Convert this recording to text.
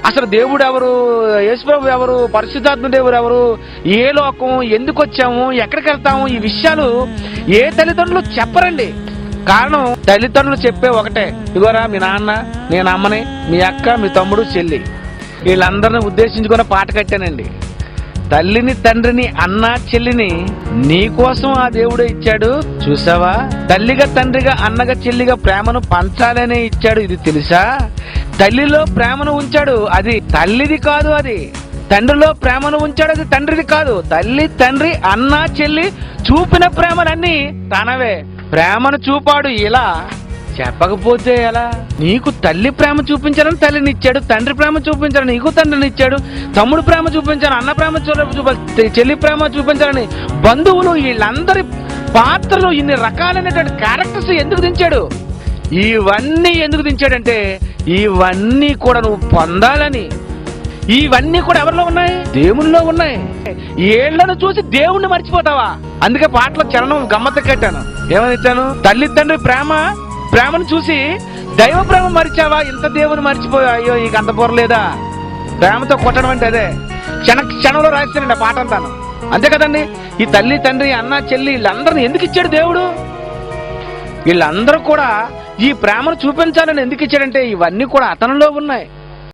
అసలు దేవుడు ఎవరు, యేసుప్రభు ఎవరు, పరిశుద్ధాత్మ దేవుడు ఎవరు, ఏ లోకం, ఎందుకు వచ్చాము, ఎక్కడికి వెళ్తాము, ఈ విషయాలు ఏ తల్లిదండ్రులు చెప్పరండి. కారణం తల్లిదండ్రులు చెప్పే ఒకటే, ఇగోరా మీ నాన్న, నేను అమ్మని, మీ అక్క, మీ తమ్ముడు, చెల్లి, వీళ్ళందరిని ఉద్దేశించుకుని పాట కట్టానండి. తల్లిని, తండ్రిని, అన్న, చెల్లిని నీకోసం ఆ దేవుడే ఇచ్చాడు చూసావా. తల్లిగా, తండ్రిగా, అన్నగా, చెల్లిగా ప్రేమను పంచాలనే ఇచ్చాడు. ఇది తెలుసా? తల్లిలో ప్రేమను ఉంచాడు, అది తల్లిది కాదు. అది తండ్రిలో ప్రేమను ఉంచాడు, అది తండ్రిది కాదు. తల్లి, తండ్రి, అన్న, చెల్లి చూపిన ప్రేమనన్నీ తనవే. ప్రేమను చూపాడు. ఇలా చెప్పకపోతే ఎలా? నీకు తల్లి ప్రేమ చూపించాలని తల్లిని ఇచ్చాడు, తండ్రి ప్రేమ చూపించాలని నీకు తండ్రిని ఇచ్చాడు, తమ్ముడు ప్రేమ చూపించాలని అన్న ప్రేమ చెల్లి ప్రేమ చూపించాలని బంధువులు, వీళ్ళందరి పాత్రలు, ఇన్ని రకాలైనటువంటి క్యారెక్టర్స్ ఎందుకు దించాడు? ఇవన్నీ ఎందుకు దించాడంటే ఇవన్నీ కూడా నువ్వు పొందాలని. ఇవన్నీ కూడా ఎవరిలో ఉన్నాయి? దేవునిలో ఉన్నాయి. ఏళ్లను చూసి దేవుణ్ణి మర్చిపోతావా? అందుకే పాటలో చరణం గమ్మత్తు కట్టాను. ఏమని ఇచ్చాను? తల్లి తండ్రి ప్రేమను చూసి దైవ ప్రేమ మరిచావా? ఇంత దేవుని మర్చిపోయా? అయ్యో ఇక అంత పొరలేదా? ప్రేమతో కొట్టడం అంటే అదే. క్షణంలో రాస్తానండి ఆ పాట అంతాను. అంతే కదండి. ఈ తల్లి, తండ్రి, అన్న, చెల్లి వీళ్ళందరినీ ఎందుకు ఇచ్చాడు దేవుడు? వీళ్ళందరూ కూడా ఈ ప్రేమను చూపించాలని ఎందుకు ఇచ్చాడంటే ఇవన్నీ కూడా అతనిలో ఉన్నాయి.